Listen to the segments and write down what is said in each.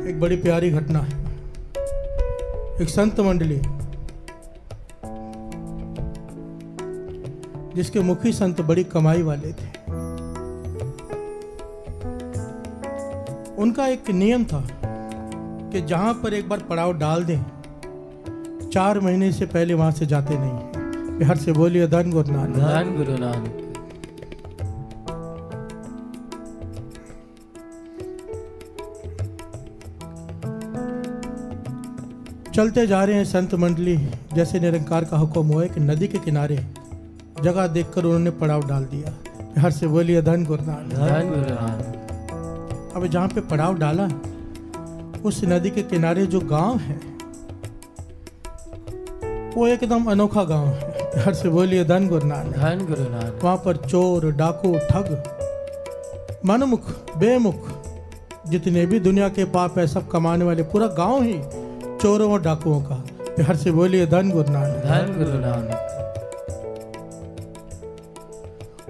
एक बड़ी प्यारी घटना है। एक संत मंडली जिसके मुखी संत बड़ी कमाई वाले थे, उनका एक नियम था कि जहां पर एक बार पड़ाव डाल दें 4 महीने से पहले वहां से जाते नहीं। बिहार से बोलिए धन गुरु नानक, धन गुरु नानक। चलते जा रहे हैं संत मंडली, जैसे निरंकार का हुक्म हुआ कि नदी के किनारे जगह देखकर उन्होंने पड़ाव डाल दिया। बिहार से बोलिए धन गुरु नानक, धन गुरु नानक। अब जहां पे पड़ाव डाला उस नदी के किनारे जो गांव है वो एकदम अनोखा गांव है। बिहार से बोलिए धन गुरु नानक, धन गुरु नानक। वहां पर चोर, डाकू, ठग, मनमुख, बेमुख जितने भी दुनिया के पाप है सब कमाने वाले, पूरा गांव ही चोरों और डाकुओं का। बिहार से बोलिए धन गुरु नानक, धन गुरु नानक।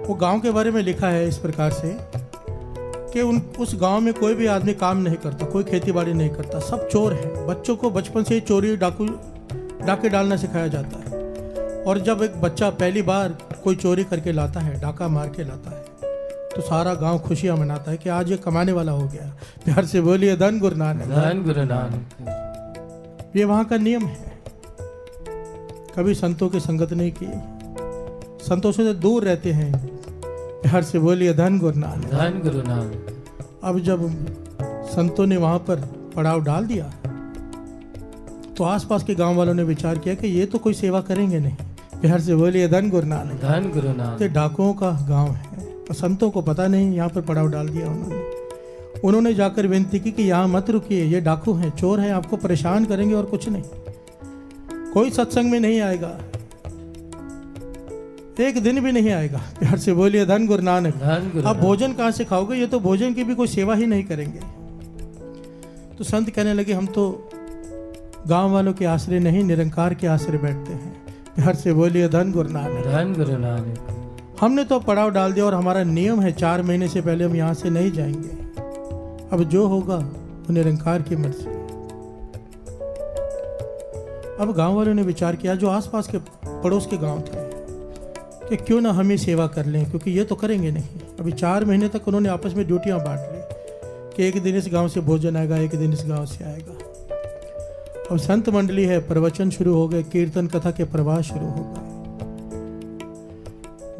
वो गांव के बारे में लिखा है इस प्रकार से कि उस गांव में कोई भी आदमी काम नहीं करता, कोई खेती बाड़ी नहीं करता, सब चोर हैं। बच्चों को बचपन से ही चोरी डाके डालना सिखाया जाता है। और जब एक बच्चा पहली बार कोई चोरी करके लाता है, डाका मार के लाता है, तो सारा गांव खुशियां मनाता है कि आज ये कमाने वाला हो गया। बिहार से बोलिए धन गुरु नानक, धन गुरु नानक। ये वहां का नियम है। कभी संतों की संगत नहीं की, संतों से दूर रहते हैं। बिहार से बोलिए धन गुरु नानक, धन गुरु नानक। अब जब संतों ने वहां पर पड़ाव डाल दिया तो आसपास के गांव वालों ने विचार किया कि ये तो कोई सेवा करेंगे नहीं। बिहार से बोलिए धन गुरु नानक, धन गुरु नानक। तो डाकुओं का गांव है और संतों को पता नहीं, यहाँ पर पड़ाव डाल दिया उन्होंने जाकर विनती की कि यहाँ मत रुकिए, ये डाकू हैं, चोर हैं, आपको परेशान करेंगे और कुछ नहीं। कोई सत्संग में नहीं आएगा, एक दिन भी नहीं आएगा। बिहार से बोलिए धन गुरु नानक, धन गुरु आप भोजन कहाँ से खाओगे, ये तो भोजन की भी कोई सेवा ही नहीं करेंगे। तो संत कहने लगे हम तो गांव वालों के आश्रय नहीं, निरंकार के आश्रय बैठते हैं। बिहार से बोलिए धन गुरु नानक, धन गुरु नानक। हमने तो पड़ाव डाल दिया और हमारा नियम है 4 महीने से पहले हम यहाँ से नहीं जाएंगे। अब जो होगा वो निरंकार की मर्जी। अब गांव वालों ने विचार किया, जो आसपास के पड़ोस के गांव थे, कि क्यों ना हम ही सेवा कर लें, क्योंकि ये तो करेंगे नहीं। अभी 4 महीने तक उन्होंने आपस में ड्यूटियां बांट ली कि एक दिन इस गांव से भोजन आएगा, एक दिन इस गांव से आएगा। अब संत मंडली है, प्रवचन शुरू हो गए, कीर्तन कथा के प्रवाह शुरू हो गए।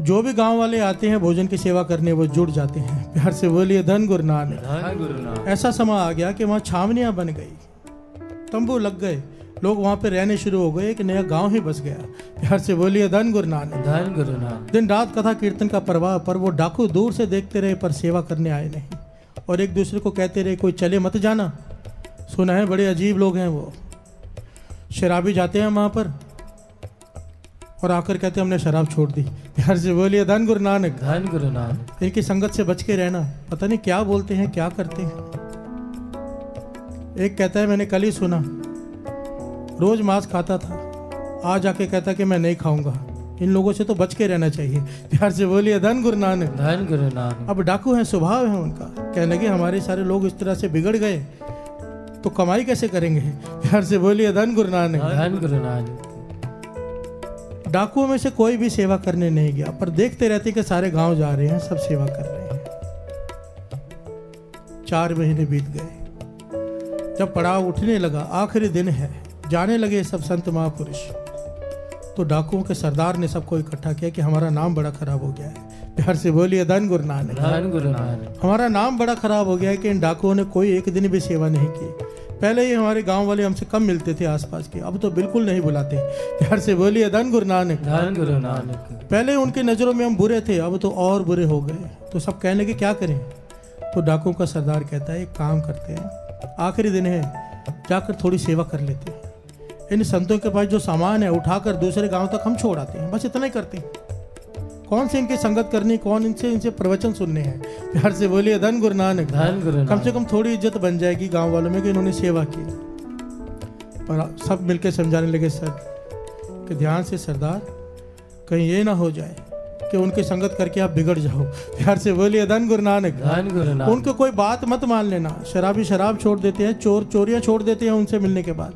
जो भी गांव वाले आते हैं भोजन की सेवा करने वो जुड़ जाते हैं। बिहार से बोलिए धन गुरु नानक, धन गुरु नानक। ऐसा समय आ गया कि वहाँ छावनियां बन गई, तंबू लग गए, लोग वहाँ पे रहने शुरू हो गए, एक नया गांव ही बस गया। बिहार से बोलिए धन गुरु नानक, धन गुरु नानक। दिन रात कथा कीर्तन का प्रवाह, पर वो डाकू दूर से देखते रहे पर सेवा करने आए नहीं। और एक दूसरे को कहते रहे कोई चले मत जाना, सुना है बड़े अजीब लोग हैं वो, शराबी जाते हैं वहाँ पर और आकर कहते हमने शराब छोड़ दी। बिहार से बोलिए धन गुरु नानक, धन गुरु नानक। इनकी संगत से बच के रहना, पता नहीं क्या बोलते हैं क्या करते हैं। एक कहता है मैंने कल ही सुना, रोज मांस खाता था, आज आके कहता कि मैं नहीं खाऊंगा। इन लोगों से तो बच के रहना चाहिए। बिहार से बोलिए धन गुरु नानक, धन गुरु नानक। अब डाकू है, स्वभाव है उनका, कहने लगे हमारे सारे लोग इस तरह से बिगड़ गए तो कमाई कैसे करेंगे। बिहार से बोलिए धन गुरु नानक, धन गुरु नानक। डाकुओं में से कोई भी सेवा करने नहीं गया, पर देखते रहते कि सारे गांव जा रहे हैं, सब सेवा कर रहे हैं। 4 महीने बीत गए, जब पड़ाव उठने लगा, आखिरी दिन है, जाने लगे सब संत महापुरुष, तो डाकुओं के सरदार ने सबको इकट्ठा किया कि हमारा नाम बड़ा खराब हो गया है। बिहार से बोलिए धन गुरु नानक, धन गुरु नानक। हमारा नाम बड़ा खराब हो गया है कि इन डाकुओं ने कोई एक दिन भी सेवा नहीं की। पहले ही हमारे गांव वाले हमसे कम मिलते थे आसपास के, अब तो बिल्कुल नहीं बुलाते। बिहार से बोलिए धन गुरु नानक, धन गुरु नानक। पहले उनकी नजरों में हम बुरे थे, अब तो और बुरे हो गए। तो सब कहने लगे क्या करें। तो डाकुओं का सरदार कहता है एक काम करते हैं, आखिरी दिन है, जाकर थोड़ी सेवा कर लेते हैं। इन संतों के पास जो सामान है उठाकर दूसरे गांव तक हम छोड़ आते हैं, बस इतना ही करते हैं। कौन से इनकी संगत करनी, कौन इनसे प्रवचन सुनने हैं। बिहार से बोलिए धन गुरु नानक, धन गुरु नानक। कम से कम थोड़ी इज्जत बन जाएगी गांव वालों में कि इन्होंने सेवा की। और सब मिलकर समझाने लगे सर कि ध्यान से सरदार, कहीं ये ना हो जाए कि उनकी संगत करके आप बिगड़ जाओ। प्यार से बोलिए धन गुरु नानक। धन गुरु नानक। उनको कोई बात मत मान लेना। शराबी शराब छोड़ देते हैं, चोर चोरियां छोड़ देते हैं उनसे मिलने के बाद।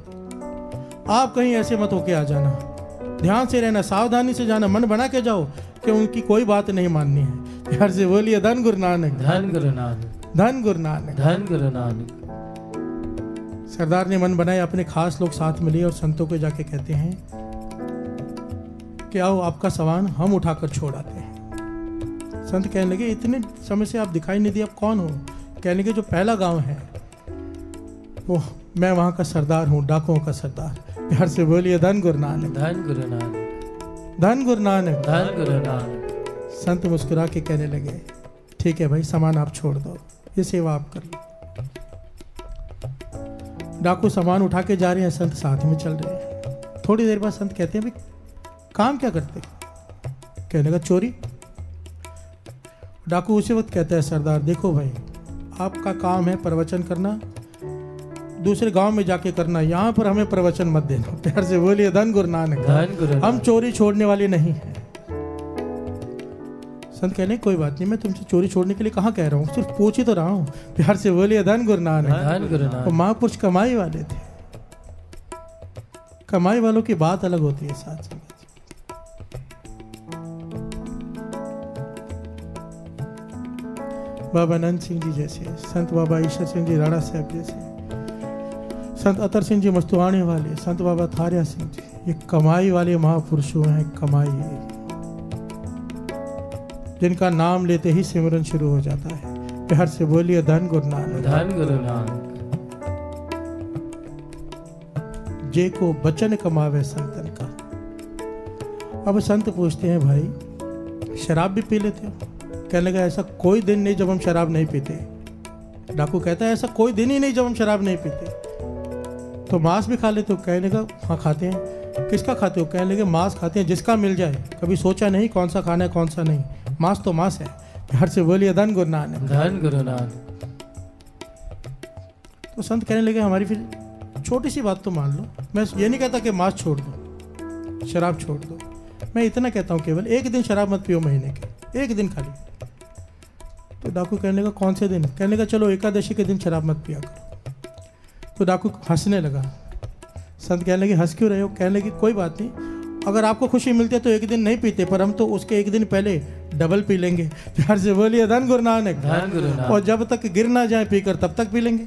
आप कहीं ऐसे मत होके आ जाना। ध्यान से रहना, सावधानी से जाना, मन बना के जाओ कि उनकी कोई बात नहीं माननी है। प्यार से बोलिए धन गुरु नानक। धन गुरु नानक। धन गुरु नानक। धन गुरु नानक। सरदार ने मन बनाया, अपने खास लोग साथ मिले और संतों को जाके कहते हैं कि आओ आपका सामान हम उठाकर छोड़ आते हैं। संत कहने लगे इतने समय से आप दिखाई नहीं दिए, आप कौन हो? कहने लगे जो पहला गांव है वो मैं वहां का सरदार हूँ, डाकुओं का सरदार। प्यार से बोलिए धन गुरु नानक। धन गुरु नानक। धन गुरु नानक। धन गुरु नानक। संत मुस्कुरा के कहने लगे ठीक है भाई, सामान आप छोड़ दो, ये सेवा आप कर लो। डाकू सामान उठा के जा रहे हैं, संत साथ में चल रहे हैं। थोड़ी देर बाद संत कहते हैं भाई काम क्या करते? कहने लगा चोरी। डाकू उसी वक्त कहता है सरदार देखो भाई, आपका काम है प्रवचन करना, दूसरे गांव में जाके करना, यहाँ पर हमें प्रवचन मत देना। प्यार से बोलिए धन गुरु नानक। धन गुरु नानक। हम चोरी छोड़ने वाले नहीं हैं। संत कहने कोई बात नहीं, मैं तुमसे चोरी छोड़ने के लिए कहाँ कह रहा हूँ, सिर्फ पूछ ही तो रहा हूँ। प्यार से बोलिए धन गुरु नानक। धन गुरु नानक। वो महापुरुष कमाई वाले थे। कमाई वालों की बात अलग होती है साथ संगत। बाबा नंद सिंह जी जैसे, संत बाबा ईश्वर सिंह जी राणा साहब जैसे, संत अतर सिंह जी मस्तुआने वाले, संत बाबा थारिया सिंह जी, ये कमाई वाले महापुरुषों हैं। कमाई जिनका नाम लेते ही सिमरन शुरू हो जाता है। प्यार से बोलिए धन गुरु नानक। धन गुरु नानक। जे को बचन कमावे संतन का। अब संत पूछते हैं भाई शराब भी पी लेते हो? कहने लगा ऐसा कोई दिन नहीं जब हम शराब नहीं पीते। डाकू कहता है ऐसा कोई दिन ही नहीं जब हम शराब नहीं पीते। तो मांस भी खा लेते हो? कहने लगा हाँ खाते हैं। किसका खाते हो? कहने लगे मांस खाते हैं जिसका मिल जाए, कभी सोचा नहीं कौन सा खाना है कौन सा नहीं, मांस तो मांस है। प्यार से बोलिए धन गुरु नानक। धन गुरु नानक। तो संत कहने लगे हमारी फिर छोटी सी बात तो मान लो, मैं ये नहीं कहता कि मांस छोड़ दो, शराब छोड़ दो, मैं इतना कहता हूँ केवल एक दिन शराब मत पियो महीने के, एक दिन खाली। तो डाकू कहने लगा कौन से दिन? कहने लगा चलो एकादशी के दिन शराब मत पिया करो। तो डाकू हंसने लगा। संत कहने लगे हंस क्यों रहे हो? कहने लगे कोई बात नहीं, अगर आपको खुशी मिलती है तो एक दिन नहीं पीते, पर हम तो उसके एक दिन पहले डबल पी लेंगे। प्यार से बोलिए धन गुरु नानक। धन गुरु नानक। और जब तक गिर ना जाए पीकर तब तक पी लेंगे।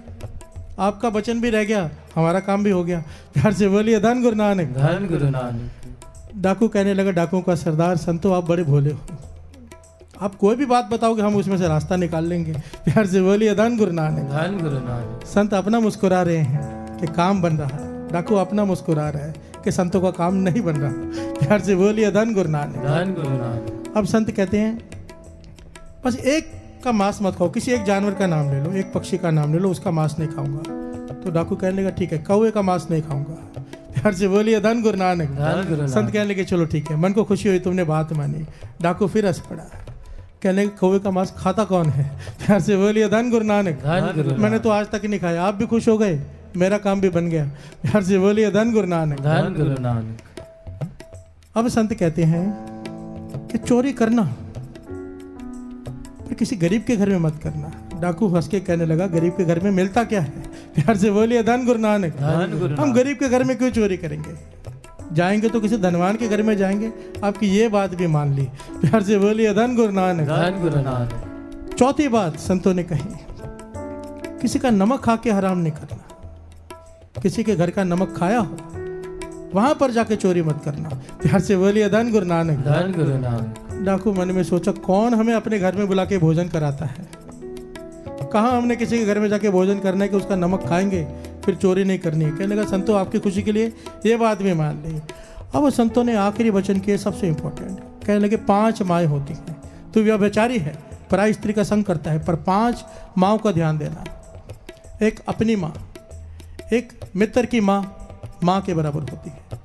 आपका वचन भी रह गया, हमारा काम भी हो गया। प्यार से बोलिए धन गुरु नानक। धन गुरु नानक। डाकू कहने लगा डाकुओं का सरदार संतो आप बड़े भोले हो, आप कोई भी बात बताओगे हम उसमें से रास्ता निकाल लेंगे। प्यार से बोलिए धन गुरु नानक। धन गुरु नानक। संत अपना मुस्कुरा रहे हैं कि काम बन रहा है, डाकू अपना मुस्कुरा रहा है कि संतों का काम नहीं बन रहा। प्यार से बोलिए धन गुरु नानक। धन गुरु नानक। अब संत कहते हैं बस एक का मांस मत खाओ, किसी एक जानवर का नाम ले लो, एक पक्षी का नाम ले लो, उसका मांस नहीं खाऊंगा। तो डाकू कहने लगा ठीक है, कौवे का मांस नहीं खाऊंगा। प्यार से बोलिए धन गुरु नानक। धन गुरु संत नानक। कहने लगे चलो ठीक है, मन को खुशी हुई तुमने बात मानी। डाकू फिर हंस पड़ा, कहने लगे कौवे का मांस खाता कौन है? प्यार से बोलिए धन गुरु नानक। धन गुरु मैंने तो आज तक नहीं खाया, आप भी खुश हो गए, मेरा काम भी बन गया। प्यार से बोलिए धन गुरु नानक। धन गुरु नानक। अब संत कहते हैं कि चोरी करना पर किसी गरीब के घर में मत करना। डाकू हंस के कहने लगा गरीब के घर में मिलता क्या है? प्यार से बोलिए धन गुरु नानक। धन गुरु हम नानक। गरीब के घर में क्यों चोरी करेंगे? जाएंगे तो किसी धनवान के घर में जाएंगे। आपकी ये बात भी मान ली। प्यार से बोलिए धन गुरु नानक। धन गुरु नानक। चौथी बात संतों ने कही, किसी का नमक खा के हराम नहीं करना। किसी के घर का नमक खाया हो वहां पर जाके चोरी मत करना। प्यार से बोलिए धन गुरु नानक। धन गुरु नानक। डाकू मन में सोचा कौन हमें अपने घर में बुला के भोजन कराता है? कहाँ हमने किसी के घर में जाके भोजन करना है कि उसका नमक खाएंगे फिर चोरी नहीं करनी है। कहने लगा संतों आपकी खुशी के लिए ये बात भी मान ली। अब संतों ने आखिरी वचन किए सबसे इंपॉर्टेंट, कहने लगे 5 माएँ होती हैं, तो व्यभिचारी है, पराई स्त्री का संग करता है, पर 5 माँओं का ध्यान देना। एक अपनी माँ, एक मित्र की माँ, माँ के बराबर होती है,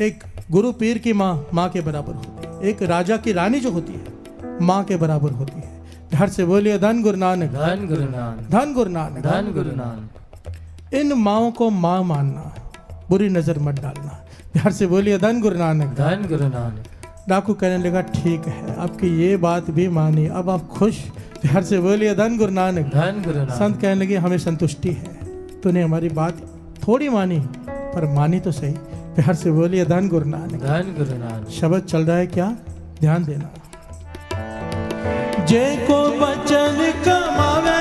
एक गुरु पीर की माँ, माँ के बराबर होती है, एक राजा की रानी जो होती है माँ के बराबर होती है। घर से बोलिए धन गुरु नानक। धन गुरु नानक। धन गुरु नानक। धन गुरु नानक। इन माँओं को माँ मानना, बुरी नजर मत डालना। प्यार से बोलिए धन गुरु नानक। धन गुरु नानक। डाकू कहने लगा ठीक है, आपकी ये बात भी मानी, अब आप खुश? प्यार से बोलिए धन गुरु नानक। धन गुरु नानक। संत कहने लगे हमें संतुष्टि है, तूने हमारी बात थोड़ी मानी पर मानी तो सही। प्यार से बोलिए धन गुरु नानक। धन गुरु नानक। शब्द चल रहा है क्या, ध्यान देना। जय को बचन कमावे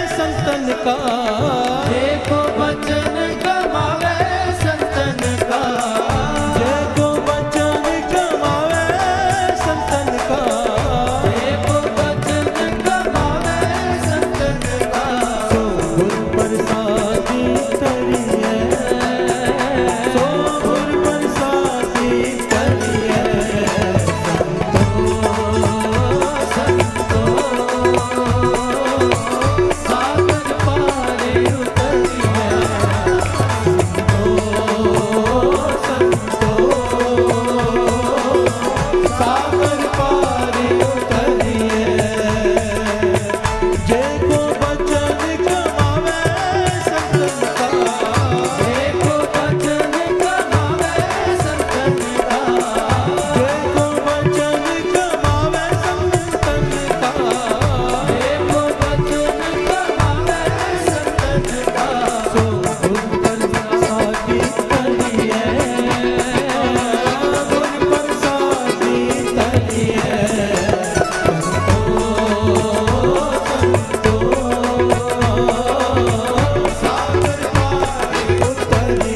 संतन का, जय को बचन कमावे संतन का, जय को बचन कमावे संतन का, जय को बचन कमावे संतन का। सो गुर प्रसादी करिए, सो गुर प्रसादी करिए, सागर पारे उतरिए, सागर पारी उतरिए। जय को बचन कमावे संतन का, जय को बचन कमावे संतन का, जय को बचन कमावे संतन का, जय को बचन कमावे संतन का। सो गुर प्रसादी करिए, गुर प्रसादी करिए, सागर पारी उतरिए,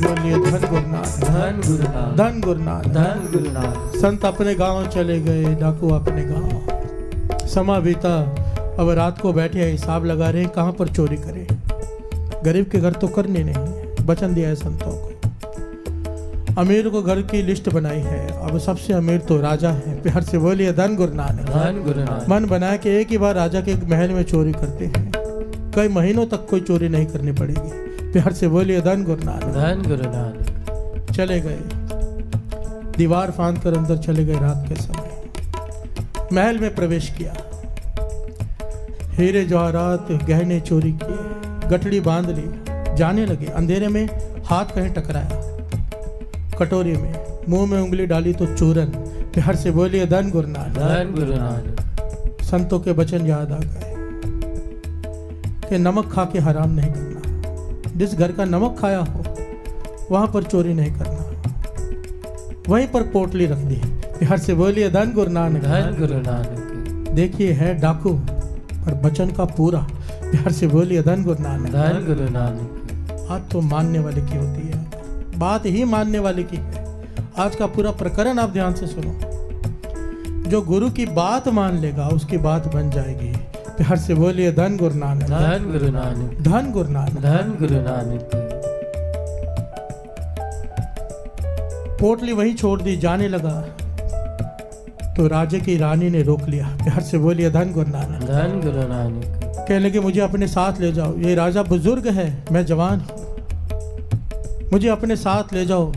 बोलिए धन गुरु नानक। धन गुरु नानक। धन गुरु नानक। धन गुरु नानक। संत अपने गांव चले गए, डाकू अपने गांव। समा बीता, अब रात को बैठे हिसाब लगा रहे कहाँ पर चोरी करें। गरीब के घर तो करने नहीं, वचन दिया है संतों को। अमीर को घर की लिस्ट बनाई है, अब सबसे अमीर तो राजा है। प्यार से बोलिए धन गुरु नानक। धन गुरु नानक। मन बनाया कि एक ही बार राजा के महल में चोरी करते हैं, कई महीनों तक कोई चोरी नहीं करनी पड़ेगी। प्यार से बोलिए धन गुरु नानक। धन गुरु नानक। चले गए, दीवार फांद कर अंदर चले गए। रात के समय महल में प्रवेश किया, हीरे जवाहरात गहने चोरी किए, गठड़ी बांध ली, जाने लगे। अंधेरे में हाथ कहीं टकराया, कटोरी में मुंह में उंगली डाली तो चूरन। प्यार से बोलिए धन गुरु नानक। धन गुरु नानक। संतों के वचन याद आ गए कि नमक खा के हराम नहीं करना, जिस घर का नमक खाया हो वहां पर चोरी नहीं करना। वहीं पर पोटली रख दी। प्यार से बोलिए धन गुरु नानक। धन गुरु नानक। देखिए है डाकू पर वचन का पूरा। प्यार से बोलिए धन गुरु नानक। धन गुरु नानक। बात तो मानने वाले की होती है, बात ही मानने वाले की है। आज का पूरा प्रकरण आप ध्यान से सुनो। जो गुरु की बात मान लेगा उसकी बात बन जाएगी। प्यार से बोलिए धन गुरु नानक। धन गुरु नानक। धन गुरु नानक। धन गुरु नानक। पोटली वहीं छोड़ दी, जाने लगा तो राजे की रानी ने रोक लिया। प्यार से बोलिए धन गुरु नानक। धन गुरु नानक। कहने लगे मुझे अपने साथ ले जाओ, ये राजा बुजुर्ग है, मैं जवान हूँ, मुझे अपने साथ ले जाओ,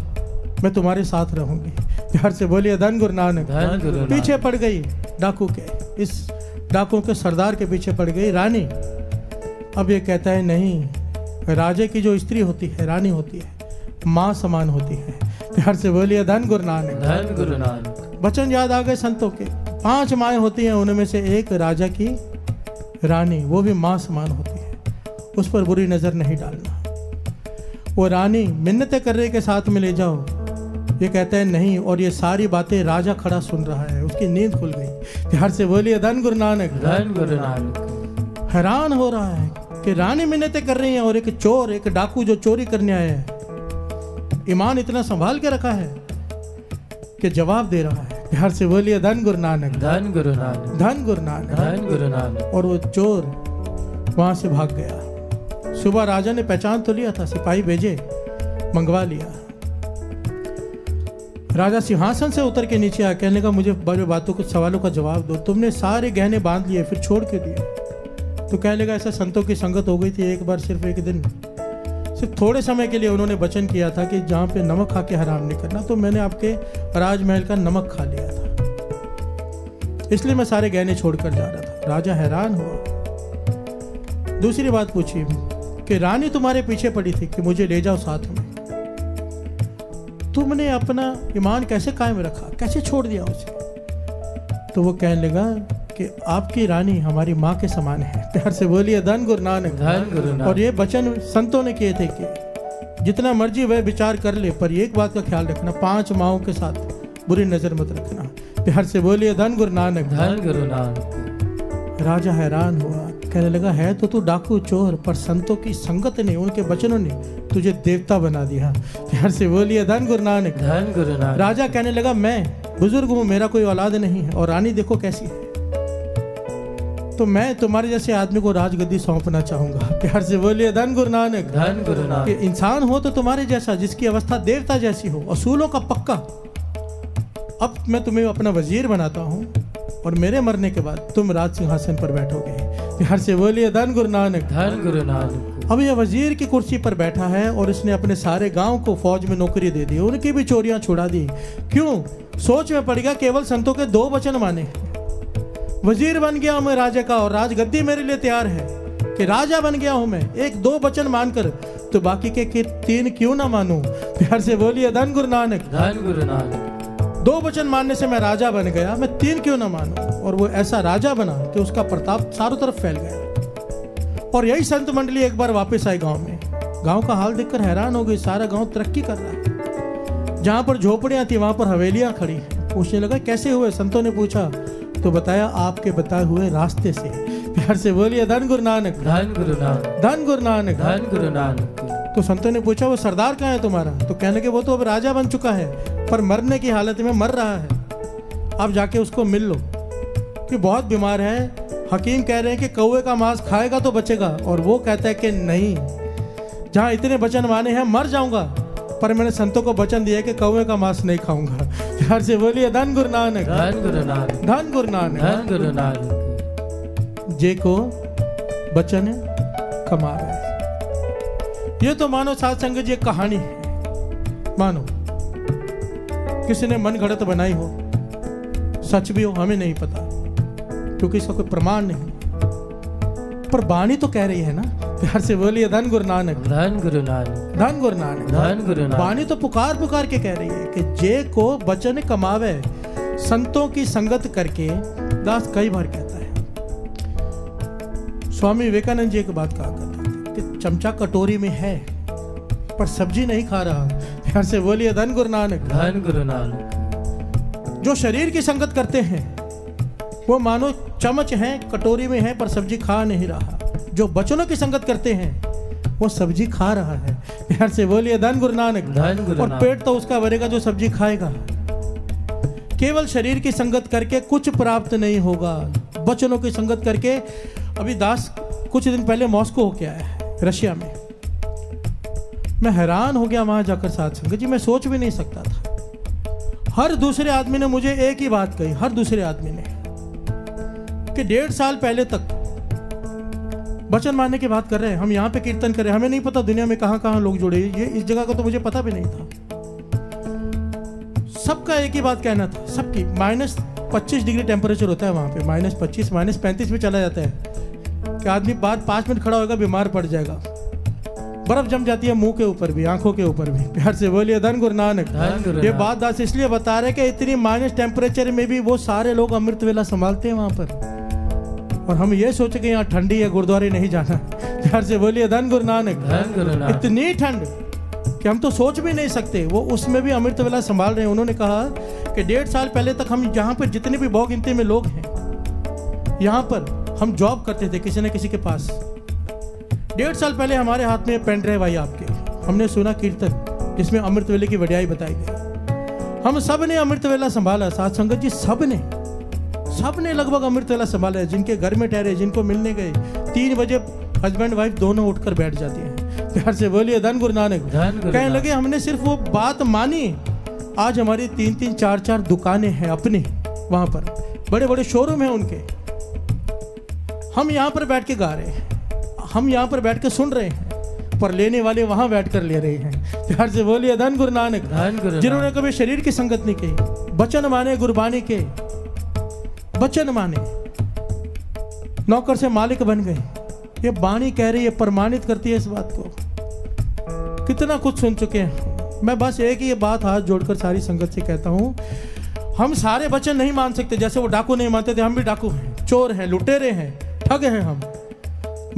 मैं तुम्हारे साथ रहूंगी। प्यार से बोलिए धन गुरु नानक। धन गुरु नानक। पीछे पड़ गई डाकू के, इस डाकुओं के सरदार के पीछे पड़ गई रानी। अब ये कहता है नहीं, राजे की जो स्त्री होती है, रानी होती है, माँ समान होती है। प्यार से बोलिए धन गुरु नानक। धन गुरु नानक। वचन याद आ गए संतों के। 5 माएँ होती हैं, उनमें से एक राजा की रानी, वो भी माँ समान होती है, उस पर बुरी नजर नहीं डालना। वो रानी मिन्नतें कर रहे के साथ में ले जाओ, ये कहता है नहीं, और ये सारी बातें राजा खड़ा सुन रहा है, उसकी नींद खुल गई। प्यार से बोलिए धन गुरु नानक। धन गुरु नानक। हैरान हो रहा है कि रानी मिन्नतें कर रही है और एक चोर, एक डाकू जो चोरी करने आया है, ईमान इतना संभाल के रखा है कि जवाब दे रहा है। प्यार से बोलिए धन गुरु नानक। धन गुरु नानक। धन गुरु नानक। धन गुरु नानक। और वो चोर वहां से भाग गया। सुबह राजा ने पहचान तो लिया था, सिपाही भेजे, मंगवा लिया। राजा सिंहासन से उतर के नीचे आया, कहने लगा मुझे बड़े बातों कुछ सवालों का जवाब दो, तुमने सारे गहने बांध लिए फिर छोड़ के दिए। तो कहने लगा ऐसा संतों की संगत हो गई थी, एक बार सिर्फ एक दिन, सिर्फ थोड़े समय के लिए उन्होंने वचन किया था कि जहाँ पे नमक खा के हराम नहीं करना, तो मैंने आपके राजमहल का नमक खा लिया था। इसलिए मैं सारे गहने छोड़कर जा रहा था। राजा हैरान हुआ। दूसरी बात पूछी कि रानी तुम्हारे पीछे पड़ी थी कि मुझे ले जाओ साथ में, तुमने अपना ईमान कैसे कायम रखा, कैसे छोड़ दिया उसे? तो वो कहने लगा कि आपकी रानी हमारी माँ के समान है। प्यार से बोलिए धन गुरु नानक। धन गुरु नानक। और ये वचन संतों ने किए थे कि जितना मर्जी वह विचार कर ले, पर एक बात का ख्याल रखना, 5 माओं के साथ बुरी नजर मत रखना। प्यार से बोलिए धन गुरु नानक। धन गुरु नानक। राजा हैरान हुआ, कहने लगा है तो तू डाकू चोर, पर संतों की संगत ने, उनके वचनों ने तुझे देवता बना दिया। प्यार से बोलिए धन गुरु नानक। धन गुरु नानक। राजा कहने लगा मैं बुजुर्ग हूँ, मेरा कोई औलाद नहीं है, और रानी देखो कैसी है, तो मैं तुम्हारे जैसे आदमी को राजगद्दी सौंपना चाहूंगा। प्यार से बोलिए धन गुरु नानक। धन गुरु नानक। कि इंसान हो तो तुम्हारे जैसा, जिसकी अवस्था देवता जैसी हो, असूलों का पक्का। अब मैं तुम्हें अपना वजीर बनाता हूँ और मेरे मरने के बाद तुम राज सिंहासन पर बैठोगे। प्यार से बोलिए धन गुरु नानक। धन गुरु नानक। अब यह वजीर की कुर्सी पर बैठा है और इसने अपने सारे गांव को फौज में नौकरी दे दी, उनकी भी चोरियां छुड़ा दी। क्यों? सोच में पड़ गया केवल संतों के 2 वचन माने। वजीर बन गया हूं मैं राजा का, और राजगद्दी मेरे लिए तैयार है कि राजा बन गया हूं मैं, 1-2 वचन मानकर, तो बाकी के 3 क्यों ना मानूं? प्यार से बोलिए धन गुरु नानक। धन गुरु नानक। 2 वचन मानने से मैं राजा बन गया, मैं 3 क्यों ना मानूं? और वो ऐसा राजा बना कि उसका प्रताप चारों तरफ फैल गया। और यही संत मंडली एक बार वापस आई गांव में। गांव का हाल देखकर हैरान हो गई, सारा गांव तरक्की कर रहा है। जहां पर झोपड़ियां थी वहां पर हवेलियां खड़ी हैं। पूछने लगा कैसे हुए? संतों ने पूछा तो बताया आपके बताए हुए रास्ते से। प्यार से बोलिए धन गुरु नानक। धन गुरु नानक। धन गुरु नानक। धन गुरु नानक। तो संतों ने पूछा वो सरदार कहाँ है तुम्हारा? तो कहने लगे वो तो अब राजा बन चुका है, पर मरने की हालत में मर रहा है, आप जाके उसको मिल लो कि बहुत बीमार है। हकीम कह रहे हैं कि कौवे का मांस खाएगा तो बचेगा, और वो कहता है कि नहीं, जहाँ इतने वचन माने हैं मर जाऊंगा, पर मैंने संतों को वचन दिया कि कौवे का मांस नहीं खाऊंगा। प्यार से बोलिए धन गुरु नानक। धन गुरु नानक। धन गुरु नानक। धन गुरु नानक। जे को वचन कमावे। ये तो मानो साध संगत जी एक कहानी है, मानो किसी ने मन घड़त बनाई हो, सच भी हो हमें नहीं पता क्योंकि इसका कोई प्रमाण नहीं, पर बाणी तो कह रही है ना। प्यार से बोलिए धन गुरु नानक। धन गुरु नानक। धन गुरु नानक। धन गुरु नानक। बाणी तो पुकार पुकार के कह रही है कि जे को वचन कमावे, संतों की संगत करके। दास कई बार कहता है, स्वामी विवेकानंद जी एक बात कहा करते थे कि चमचा कटोरी में है पर सब्जी नहीं खा रहा। प्यार से बोलिए धन गुरु नानक। धन गुरु नानक। जो शरीर की संगत करते हैं वो मानो चम्मच है, कटोरी में है पर सब्जी खा नहीं रहा। जो बचनों की संगत करते हैं वो सब्जी खा रहा है। प्यार से बोलिए धन गुरु नानक। धन गुरु और नानक। पेट तो उसका भरेगा जो सब्जी खाएगा। केवल शरीर की संगत करके कुछ प्राप्त नहीं होगा, बचनों की संगत करके। अभी दास कुछ दिन पहले मॉस्को होके आया है, रशिया में। मैं हैरान हो गया वहां जाकर साथ संगत जी, मैं सोच भी नहीं सकता था। हर दूसरे आदमी ने मुझे एक ही बात कही, हर दूसरे आदमी ने, कि 1.5 साल पहले तक वचन मानने की बात कर रहे हैं, हम यहाँ पे कीर्तन कर रहे हैं, हमें नहीं पता दुनिया में कहाँ कहाँ लोग जुड़े, ये इस जगह का तो मुझे पता भी नहीं था। सबका एक ही बात कहना था, सबकी। -25 डिग्री टेम्परेचर होता है वहाँ पे, -25 -35 में चला जाता है कि आदमी बाद 5 मिनट खड़ा होगा बीमार पड़ जाएगा। बर्फ जम जाती है मुंह के ऊपर भी, आंखों के ऊपर भी। प्यार से बोलिए धन गुरु नानक। ये बात दास इसलिए बता रहे कि इतनी माइनस टेम्परेचर में भी वो सारे लोग अमृत वेला संभालते हैं वहां पर, और हम ये सोचे कि यहाँ ठंडी है, गुरुद्वारे नहीं जाना। प्यार से बोलिए धन गुरु नानक। धन गुरु नानक। इतनी ठंड कि हम तो सोच भी नहीं सकते, वो उसमें भी अमृत वेला संभाल रहे हैं। उन्होंने कहा कि 1.5 साल पहले तक हम यहाँ पर जितने भी बहु गिनती में लोग हैं, यहाँ पर हम जॉब करते थे किसी न किसी के पास। 1.5 साल पहले हमारे हाथ में पेन ड्राइव आई आपके, हमने सुना कीर्तन जिसमें अमृत वेले की वड्याई बताई गई। हम सब ने अमृत वेला संभाला, साथ संगत जी सब ने लगभग अमृत वेला संभाला है। जिनके घर में ठहरे, जिनको मिलने गए, 3 बजे हस्बैंड वाइफ दोनों उठकर बैठ जाती हैं। प्यार से बोलिए धन गुरु नानक। कहने लगे हमने सिर्फ वो बात मानी, आज हमारी 3-3 4-4 दुकानें हैं अपनी, वहां पर बड़े बड़े शोरूम हैं उनके। हम यहाँ पर बैठ के गा रहे हैं, हम यहाँ पर बैठ के सुन रहे हैं, पर लेने वाले वहां बैठ कर ले रहे हैं। प्यार से बोलिए धन गुरु नानक। जिन्होंने कभी शरीर की संगत नहीं की, वचन माने गुरबानी के, वचन माने, नौकर से मालिक बन गए। ये वाणी कह रही है, प्रमाणित करती है इस बात को। कितना कुछ सुन चुके हैं। मैं बस एक ही बात हाथ जोड़कर सारी संगत से कहता हूं, हम सारे वचन नहीं मान सकते। जैसे वो डाकू नहीं मानते थे, हम भी डाकू हैं, चोर हैं, लुटेरे हैं, ठग हैं, हम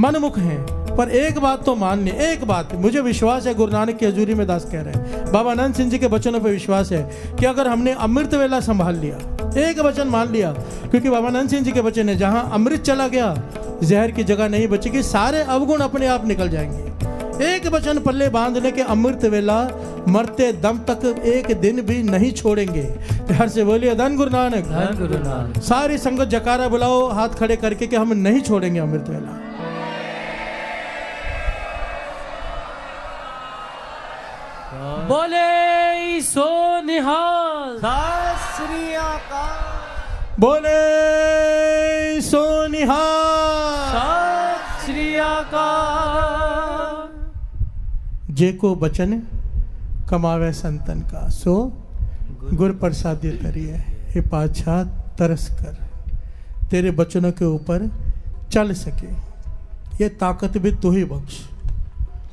मनमुख हैं। पर एक बात तो मान ले, एक बात मुझे विश्वास है, गुरु नानक की हजूरी में दास कह रहे हैं, बाबा आनंद सिंह जी के वचनों पर विश्वास है कि अगर हमने अमृत वेला संभाल लिया, एक वचन मान लिया, क्योंकि बाबा आनंद सिंह जी के वचन है, जहां अमृत चला गया जहर की जगह नहीं बचेगी, सारे अवगुण अपने आप निकल जाएंगे। एक वचन पल्ले बांधने के अमृत वेला मरते दम तक एक दिन भी नहीं छोड़ेंगे। हर से बोलिए धन गुरु नानक, धन गुरु नानक। सारी संगत जकारा बुलाओ हाथ खड़े करके कि हम नहीं छोड़ेंगे अमृत वेला। बोले सो निहाल, सत श्री अकाल। बोले सो निहाल। सत श्री अकाल। जे को बचन कमावे संतन का, सो गुर प्रसादी तरिए। हे पातशाह तरस कर तेरे बचनों के ऊपर चल सके, ये ताकत भी तू ही बख्श।